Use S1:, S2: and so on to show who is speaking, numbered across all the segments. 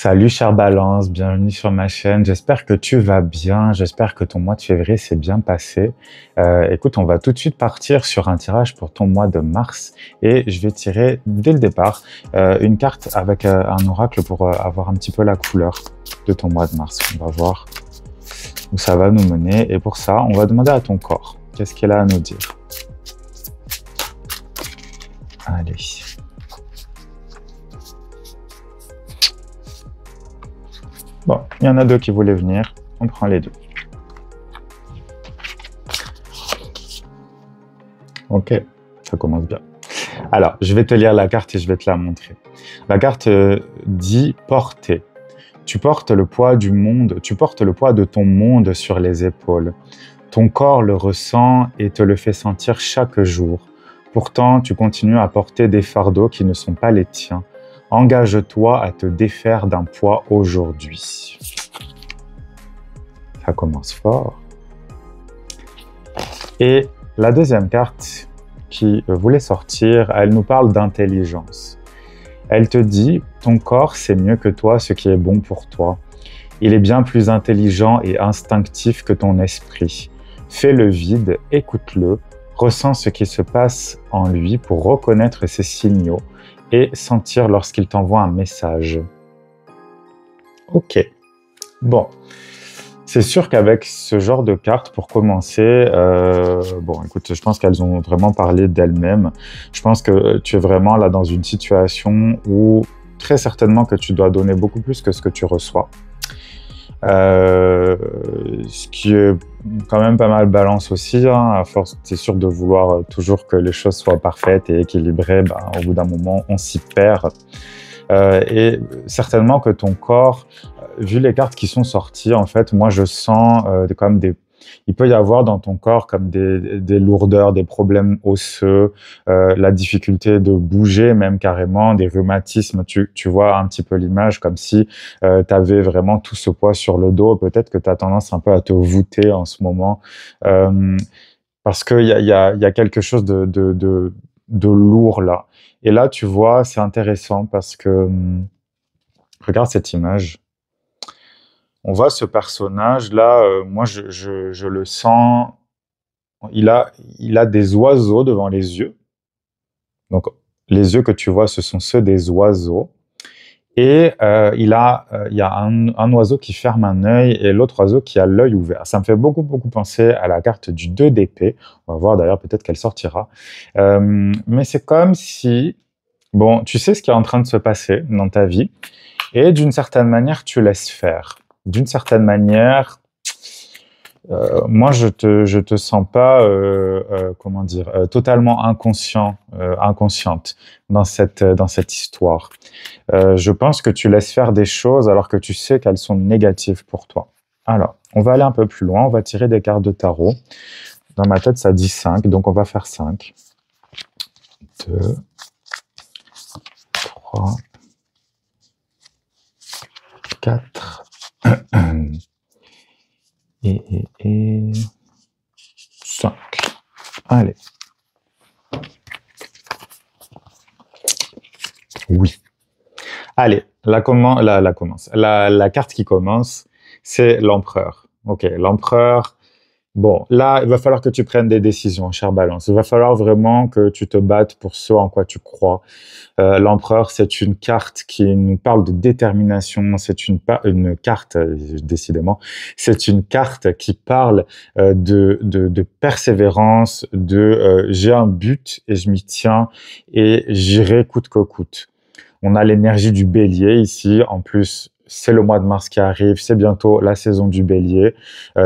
S1: Salut chère Balance, bienvenue sur ma chaîne. J'espère que tu vas bien, j'espère que ton mois de février s'est bien passé. Écoute, on va tout de suite partir sur un tirage pour ton mois de mars et je vais tirer dès le départ une carte avec un oracle pour avoir un petit peu la couleur de ton mois de mars. On va voir où ça va nous mener et pour ça, on va demander à ton corps qu'est-ce qu'elle a à nous dire. Allez. Bon, il y en a deux qui voulaient venir, on prend les deux. Ok, ça commence bien. Alors, je vais te lire la carte et je vais te la montrer. La carte dit porter. Tu portes le poids du monde, tu portes le poids de ton monde sur les épaules. Ton corps le ressent et te le fait sentir chaque jour. Pourtant, tu continues à porter des fardeaux qui ne sont pas les tiens. Engage-toi à te défaire d'un poids aujourd'hui. Ça commence fort. Et la deuxième carte qui voulait sortir, elle nous parle d'intelligence. Elle te dit, ton corps sait mieux que toi ce qui est bon pour toi. Il est bien plus intelligent et instinctif que ton esprit. Fais le vide, écoute-le, ressens ce qui se passe en lui pour reconnaître ses signaux et sentir lorsqu'il t'envoie un message. Ok. Bon. C'est sûr qu'avec ce genre de cartes, pour commencer, bon, écoute, je pense qu'elles ont vraiment parlé d'elles-mêmes. Je pense que tu es vraiment là dans une situation où très certainement que tu dois donner beaucoup plus que ce que tu reçois. Ce qui est quand même pas mal balance aussi, hein, à force, c'est sûr de vouloir toujours que les choses soient parfaites et équilibrées, ben, au bout d'un moment, on s'y perd. Et certainement que ton corps, vu les cartes qui sont sorties, en fait, moi je sens comme des... Il peut y avoir dans ton corps comme des lourdeurs, des problèmes osseux, la difficulté de bouger même carrément, des rhumatismes. Tu vois un petit peu l'image comme si tu avais vraiment tout ce poids sur le dos. Peut-être que tu as tendance un peu à te voûter en ce moment parce qu'il y a quelque chose de lourd là. Et là, tu vois, c'est intéressant parce que regarde cette image. On voit ce personnage-là, moi je le sens, il a des oiseaux devant les yeux. Donc les yeux que tu vois, ce sont ceux des oiseaux. Et il y a un oiseau qui ferme un œil et l'autre oiseau qui a l'œil ouvert. Ça me fait beaucoup penser à la carte du 2 d'épée. On va voir d'ailleurs peut-être qu'elle sortira. Mais c'est comme si, bon, tu sais ce qui est en train de se passer dans ta vie et d'une certaine manière, tu laisses faire. D'une certaine manière, moi, je te sens pas, comment dire, totalement inconsciente dans cette histoire. Je pense que tu laisses faire des choses alors que tu sais qu'elles sont négatives pour toi. Alors, on va aller un peu plus loin, on va tirer des cartes de tarot. Dans ma tête, ça dit 5, donc on va faire 5. 2, 3, 4, et 5. Allez. Oui. Allez, la carte qui commence, c'est l'empereur. Ok, l'empereur. Bon, là, il va falloir que tu prennes des décisions, chère Balance. Il va falloir vraiment que tu te battes pour ce en quoi tu crois. L'empereur, c'est une carte qui nous parle de détermination. C'est une carte, décidément, c'est une carte qui parle de persévérance, j'ai un but et je m'y tiens et j'irai coûte que coûte. On a l'énergie du bélier ici. En plus, c'est le mois de mars qui arrive, c'est bientôt la saison du bélier,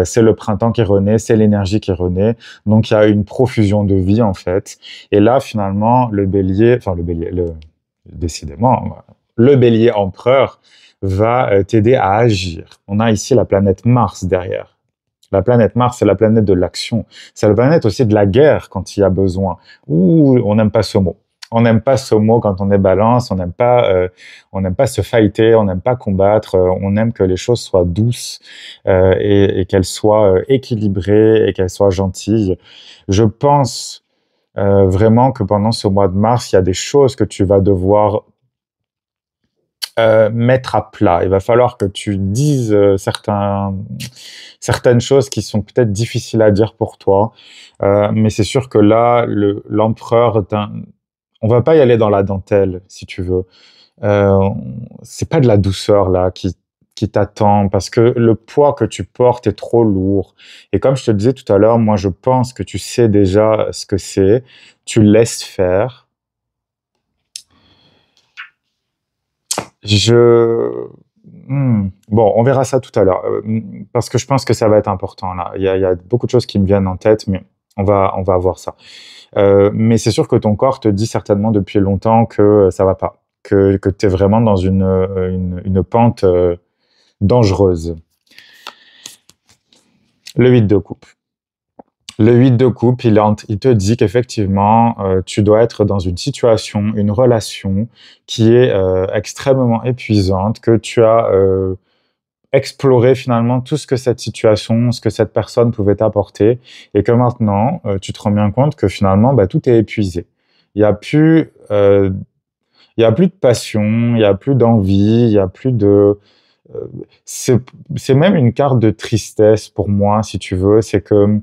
S1: c'est le printemps qui renaît, c'est l'énergie qui renaît. Donc, il y a une profusion de vie, en fait. Et là, finalement, décidément, le bélier empereur va t'aider à agir. On a ici la planète Mars derrière. La planète Mars, c'est la planète de l'action. C'est la planète aussi de la guerre quand il y a besoin. Ouh, on n'aime pas ce mot. On n'aime pas ce mot quand on est balance, on n'aime pas se fighter, on n'aime pas combattre, on aime que les choses soient douces et qu'elles soient équilibrées et qu'elles soient gentilles. Je pense vraiment que pendant ce mois de mars, il y a des choses que tu vas devoir mettre à plat. Il va falloir que tu dises certaines choses qui sont peut-être difficiles à dire pour toi. Mais c'est sûr que là, l'empereur, on va pas y aller dans la dentelle, si tu veux. Euh, c'est pas de la douceur là qui t'attend parce que le poids que tu portes est trop lourd. Et comme je te disais tout à l'heure, moi je pense que tu sais déjà ce que c'est. Tu laisses faire. Je Bon, on verra ça tout à l'heure, parce que je pense que ça va être important là. Il y a beaucoup de choses qui me viennent en tête, mais on va voir ça. Mais c'est sûr que ton corps te dit certainement depuis longtemps que ça va pas, que tu es vraiment dans une pente dangereuse. Le 8 de coupe. Le 8 de coupe, il te dit qu'effectivement, tu dois être dans une situation, une relation qui est extrêmement épuisante, que tu as exploré finalement tout ce que cette situation, ce que cette personne pouvait t'apporter, et que maintenant, tu te rends bien compte que finalement, bah, tout est épuisé. Il y a plus, il y a plus de passion, il y a plus d'envie, il y a plus de... euh, c'est, c'est même une carte de tristesse pour moi, si tu veux. C'est que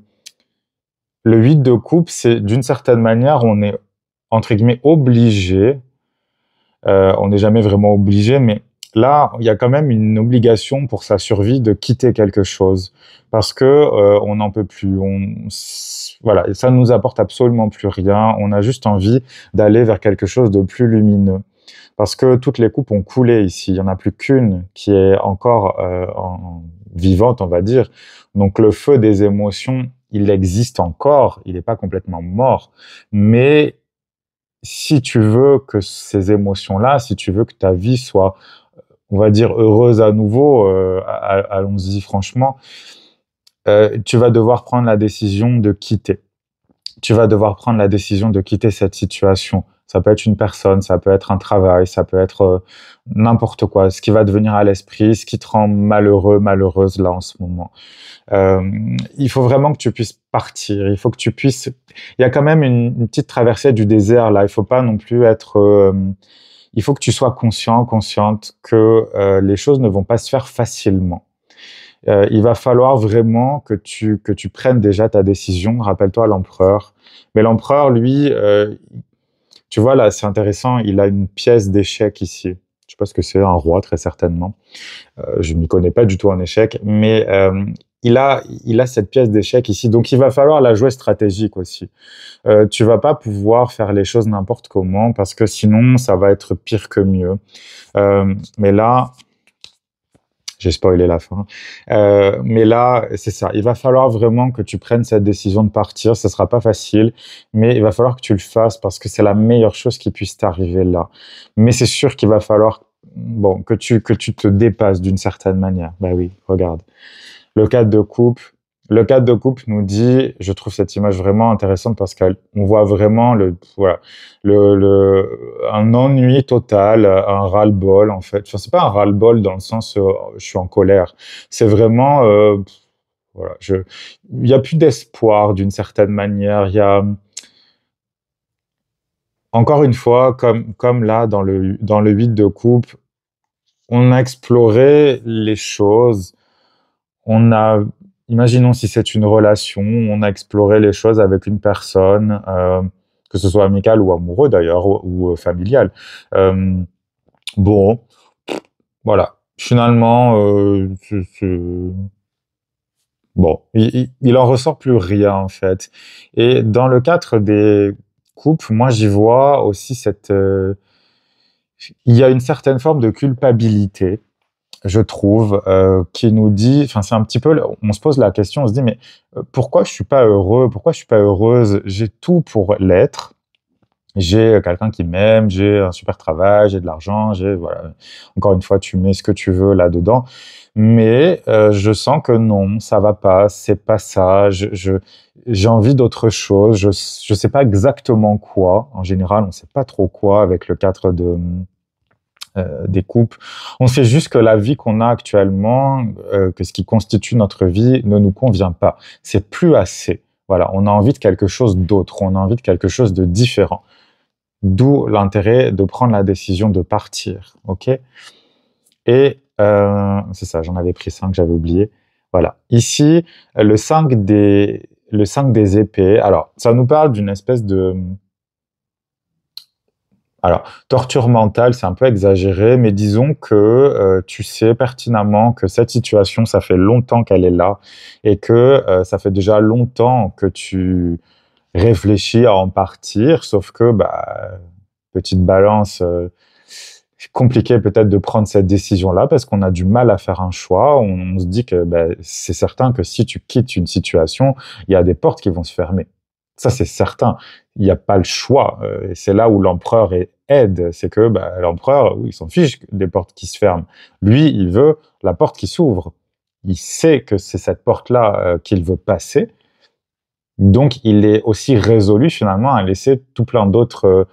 S1: le 8 de coupe, c'est d'une certaine manière, on est entre guillemets obligé, on n'est jamais vraiment obligé, mais là, il y a quand même une obligation pour sa survie de quitter quelque chose parce que on n'en peut plus. Voilà, ça ne nous apporte absolument plus rien. On a juste envie d'aller vers quelque chose de plus lumineux. Parce que toutes les coupes ont coulé ici. Il n'y en a plus qu'une qui est encore vivante, on va dire. Donc le feu des émotions, il existe encore. Il n'est pas complètement mort. Mais si tu veux que ces émotions-là, si tu veux que ta vie soit, on va dire, heureuse à nouveau, allons-y franchement, tu vas devoir prendre la décision de quitter. Tu vas devoir prendre la décision de quitter cette situation. Ça peut être une personne, ça peut être un travail, ça peut être n'importe quoi, ce qui va te venir à l'esprit, ce qui te rend malheureux, malheureuse là en ce moment. Euh, il faut vraiment que tu puisses partir. Il faut que tu puisses. Il y a quand même une petite traversée du désert là. Il faut pas non plus être. Il faut que tu sois conscient, consciente que les choses ne vont pas se faire facilement. Il va falloir vraiment que tu prennes déjà ta décision. Rappelle-toi l'empereur. Mais l'empereur, lui, tu vois là, c'est intéressant. Il a une pièce d'échec ici. Je sais pas ce que c'est, un roi très certainement. Je m'y connais pas du tout en échec, mais il a cette pièce d'échec ici, donc il va falloir la jouer stratégique aussi. Tu vas pas pouvoir faire les choses n'importe comment parce que sinon ça va être pire que mieux. Mais là, j'ai spoilé la fin. Mais là, c'est ça. Il va falloir vraiment que tu prennes cette décision de partir. Ce sera pas facile, mais il va falloir que tu le fasses parce que c'est la meilleure chose qui puisse t'arriver là. Mais c'est sûr qu'il va falloir, bon, que tu te dépasses d'une certaine manière. Bah oui, regarde. Le 4 de coupe. Le 4 de coupe nous dit, je trouve cette image vraiment intéressante parce qu'on voit vraiment voilà, un ennui total, un ras-le-bol en fait. Enfin, c'est pas un ras-le-bol dans le sens je suis en colère. C'est vraiment, voilà, il y a plus d'espoir d'une certaine manière. Il y a, encore une fois, comme là dans le 8 de coupe, on a exploré les choses. On a, imaginons si c'est une relation, on a exploré les choses avec une personne, que ce soit amical ou amoureux d'ailleurs, ou familial. Euh, bon, voilà. Finalement, bon, il en ressort plus rien en fait. Et dans le cadre des couples, moi j'y vois aussi il y a une certaine forme de culpabilité je trouve, qui nous dit, enfin c'est un petit peu, on se pose la question, on se dit mais pourquoi je suis pas heureux, pourquoi je suis pas heureuse? J'ai tout pour l'être, j'ai quelqu'un qui m'aime, j'ai un super travail, j'ai de l'argent, j'ai voilà. Encore une fois, tu mets ce que tu veux là-dedans, mais je sens que non, ça va pas, c'est pas ça. J'ai envie d'autre chose. Je sais pas exactement quoi. En général, on sait pas trop quoi avec le 4 des coupes. On sait juste que la vie qu'on a actuellement, que ce qui constitue notre vie ne nous convient pas. C'est plus assez. Voilà, on a envie de quelque chose d'autre, on a envie de quelque chose de différent. D'où l'intérêt de prendre la décision de partir, ok? Et c'est ça, j'en avais pris 5, j'avais oublié. Voilà. Ici, le 5 des épées. Alors, ça nous parle d'une espèce de... Alors, torture mentale, c'est un peu exagéré, mais disons que tu sais pertinemment que cette situation, ça fait longtemps qu'elle est là et que ça fait déjà longtemps que tu réfléchis à en partir, sauf que, bah, petite balance, c'est compliqué peut-être de prendre cette décision-là parce qu'on a du mal à faire un choix. On se dit que bah, c'est certain que si tu quittes une situation, il y a des portes qui vont se fermer. Ça, c'est certain. Il n'y a pas le choix. Et c'est là où l'empereur aide. C'est que bah, l'empereur, il s'en fiche des portes qui se ferment. Lui, il veut la porte qui s'ouvre. Il sait que c'est cette porte-là qu'il veut passer. Donc, il est aussi résolu finalement à laisser tout plein d'autres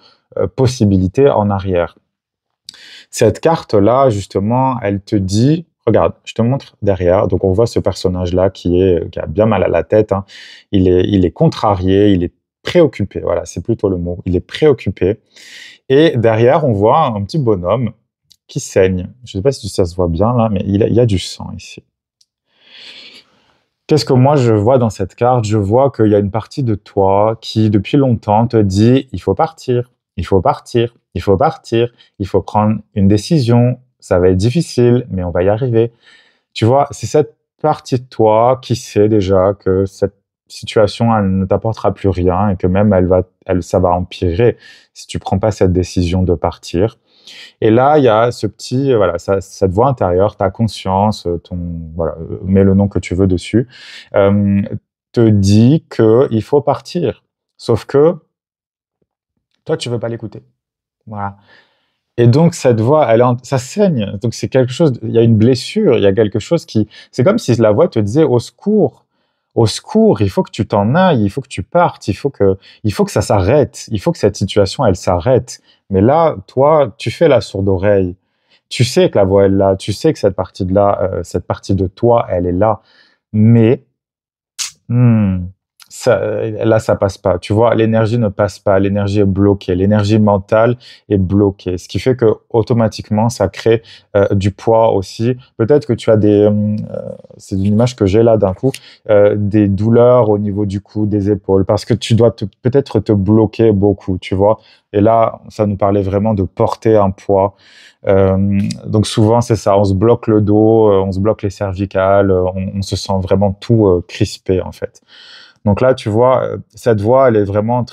S1: possibilités en arrière. Cette carte-là, justement, elle te dit, regarde, je te montre derrière. Donc, on voit ce personnage-là qui a bien mal à la tête. Hein. Il est contrarié, il est préoccupé. Voilà, c'est plutôt le mot. Il est préoccupé. Et derrière, on voit un petit bonhomme qui saigne. Je ne sais pas si ça se voit bien là, mais il y a du sang ici. Qu'est-ce que moi je vois dans cette carte? Je vois qu'il y a une partie de toi qui, depuis longtemps, te dit il faut partir, il faut partir, il faut partir, il faut prendre une décision. Ça va être difficile, mais on va y arriver. Tu vois, c'est cette partie de toi qui sait déjà que cette situation, elle ne t'apportera plus rien et que même ça va empirer si tu prends pas cette décision de partir. Et là, il y a ce petit, voilà, cette voix intérieure, ta conscience, voilà, mets le nom que tu veux dessus, euh, te dit qu'il faut partir. Sauf que toi, tu veux pas l'écouter. Voilà. Et donc, cette voix, ça saigne. Donc, c'est quelque chose, il y a une blessure, il y a quelque chose c'est comme si la voix te disait au secours, il faut que tu t'en ailles, il faut que tu partes, il faut que ça s'arrête, il faut que cette situation, elle s'arrête. Mais là, toi, tu fais la sourde oreille. Tu sais que la voix est là, tu sais que cette partie de là, cette partie de toi, elle est là. Mais, hmm, là, ça passe pas. Tu vois, l'énergie ne passe pas, l'énergie est bloquée, l'énergie mentale est bloquée, ce qui fait que automatiquement, ça crée du poids aussi. Peut-être que tu as c'est une image que j'ai là d'un coup, des douleurs au niveau du cou, des épaules, parce que tu dois peut-être te bloquer beaucoup, tu vois. Et là, ça nous parlait vraiment de porter un poids. Donc souvent, c'est ça, on se bloque le dos, on se bloque les cervicales, on se sent vraiment tout crispé en fait. Donc là, tu vois, cette voix, elle est vraiment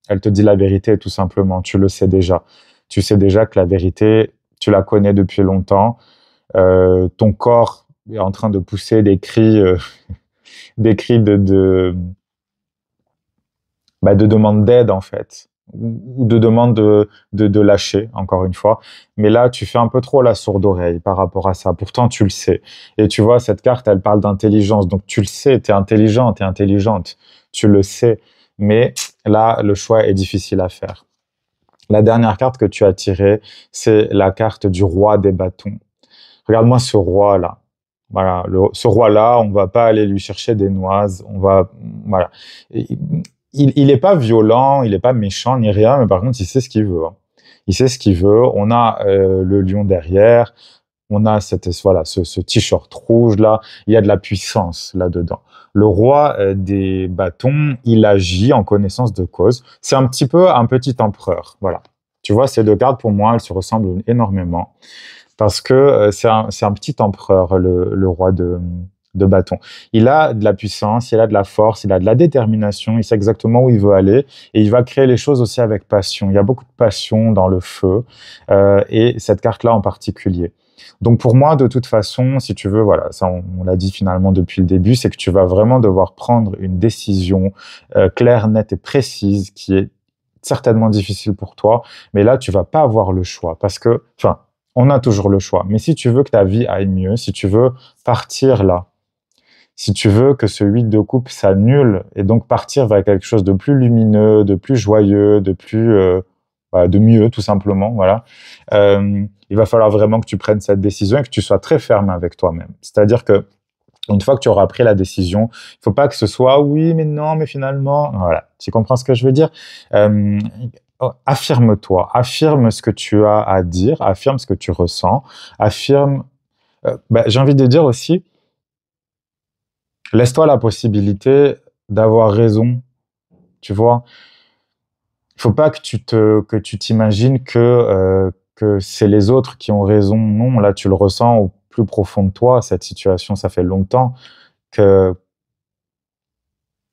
S1: elle te dit la vérité, tout simplement. Tu le sais déjà. Tu sais déjà que la vérité, tu la connais depuis longtemps. Ton corps est en train de pousser des cris, des cris de demande d'aide, en fait. Ou de demande de lâcher, encore une fois. Mais là, tu fais un peu trop la sourde oreille par rapport à ça. Pourtant, tu le sais. Et tu vois, cette carte, elle parle d'intelligence. Donc, tu le sais, tu es intelligent, tu es intelligente. Tu le sais. Mais là, le choix est difficile à faire. La dernière carte que tu as tirée, c'est la carte du roi des bâtons. Regarde-moi ce roi-là. Voilà, ce roi-là, on va pas aller lui chercher des noises. Voilà. Il est pas violent, il est pas méchant ni rien, mais par contre, il sait ce qu'il veut. Hein. Il sait ce qu'il veut. On a le lion derrière. On a ce t-shirt rouge là. Il y a de la puissance là-dedans. Le roi des bâtons, il agit en connaissance de cause. C'est un petit peu un petit empereur. Voilà. Tu vois, ces deux cartes, pour moi, elles se ressemblent énormément. Parce que c'est un petit empereur, le roi de bâton. Il a de la puissance, il a de la force, il a de la détermination, il sait exactement où il veut aller et il va créer les choses aussi avec passion. Il y a beaucoup de passion dans le feu et cette carte-là en particulier. Donc pour moi, de toute façon, si tu veux, voilà, ça on l'a dit finalement depuis le début, c'est que tu vas vraiment devoir prendre une décision claire, nette et précise qui est certainement difficile pour toi, mais là, tu vas pas avoir le choix parce que, enfin, on a toujours le choix. Mais si tu veux que ta vie aille mieux, si tu veux partir là, si tu veux que ce 8 de coupe s'annule et donc partir vers quelque chose de plus lumineux, de plus joyeux, voilà, de mieux tout simplement, voilà. Il va falloir vraiment que tu prennes cette décision et que tu sois très ferme avec toi-même. C'est-à-dire que une fois que tu auras pris la décision, il faut pas que ce soit oui, mais non, mais finalement, voilà. Tu comprends ce que je veux dire? affirme-toi, affirme ce que tu as à dire, affirme ce que tu ressens, affirme. J'ai envie de dire aussi, laisse-toi la possibilité d'avoir raison, tu vois. Il faut pas que tu t'imagines que c'est les autres qui ont raison. Non, là, tu le ressens au plus profond de toi, cette situation. Ça fait longtemps que,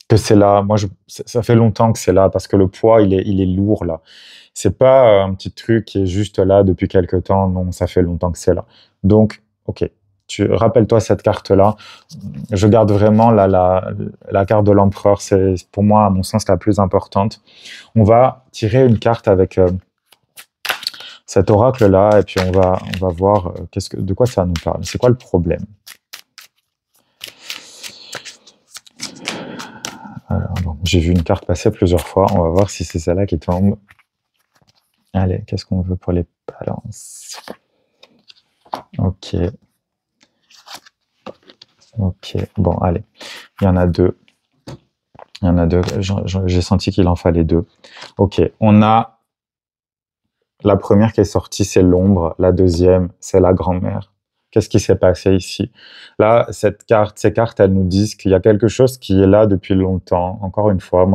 S1: que c'est là. Moi, ça fait longtemps que c'est là parce que le poids, il est lourd là. C'est pas un petit truc qui est juste là depuis quelque temps. Non, ça fait longtemps que c'est là. Donc, ok. Rappelle-toi cette carte-là. Je garde vraiment la carte de l'empereur. C'est pour moi, à mon sens, la plus importante. On va tirer une carte avec cet oracle-là et puis on va voir de quoi ça nous parle. C'est quoi le problème? Alors, bon, j'ai vu une carte passer plusieurs fois. On va voir si c'est celle-là qui tombe. Allez, qu'est-ce qu'on veut pour les balances? Ok. Ok. Bon, allez. Il y en a deux. Il y en a deux. J'ai senti qu'il en fallait deux. Ok. On a la première qui est sortie, c'est l'ombre. La deuxième, c'est la grand-mère. Qu'est-ce qui s'est passé ici? Là, ces cartes, elles nous disent qu'il y a quelque chose qui est là depuis longtemps. Encore une fois,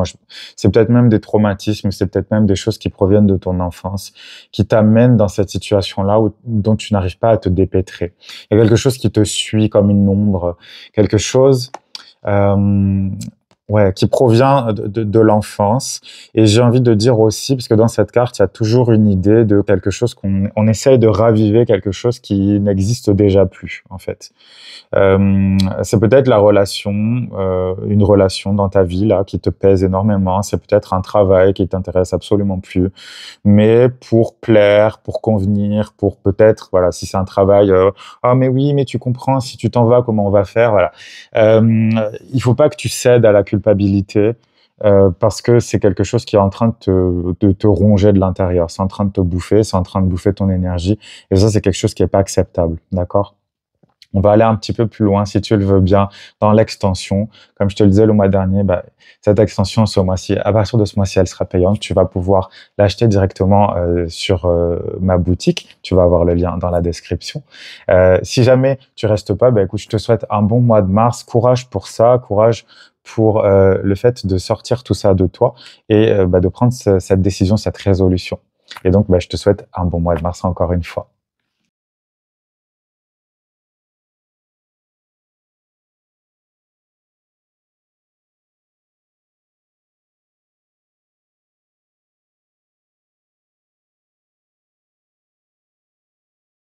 S1: c'est peut-être même des traumatismes, c'est peut-être même des choses qui proviennent de ton enfance, qui t'amènent dans cette situation-là dont tu n'arrives pas à te dépêtrer. Il y a quelque chose qui te suit comme une ombre, quelque chose qui provient de l'enfance. Et j'ai envie de dire aussi, parce que dans cette carte, il y a toujours une idée de quelque chose on essaye de raviver quelque chose qui n'existe déjà plus, en fait. C'est peut-être une relation dans ta vie, là, qui te pèse énormément. C'est peut-être un travail qui t'intéresse absolument plus. Mais pour plaire, pour convenir, pour peut-être, voilà, si c'est un travail, ah, mais oui, mais tu comprends, si tu t'en vas, comment on va faire, voilà. Il faut pas que tu cèdes à la culpabilité parce que c'est quelque chose qui est en train de te ronger de l'intérieur. C'est en train de te bouffer, c'est en train de bouffer ton énergie. Et ça, c'est quelque chose qui est pas acceptable, d'accord? On va aller un petit peu plus loin, si tu le veux bien, dans l'extension. Comme je te le disais le mois dernier, cette extension, ce mois-ci, à partir de ce mois-ci, elle sera payante. Tu vas pouvoir l'acheter directement sur ma boutique. Tu vas avoir le lien dans la description. Si jamais tu restes pas, écoute, je te souhaite un bon mois de mars. Courage pour ça, courage pour le fait de sortir tout ça de toi et de prendre cette décision, cette résolution. Et donc, je te souhaite un bon mois de mars encore une fois.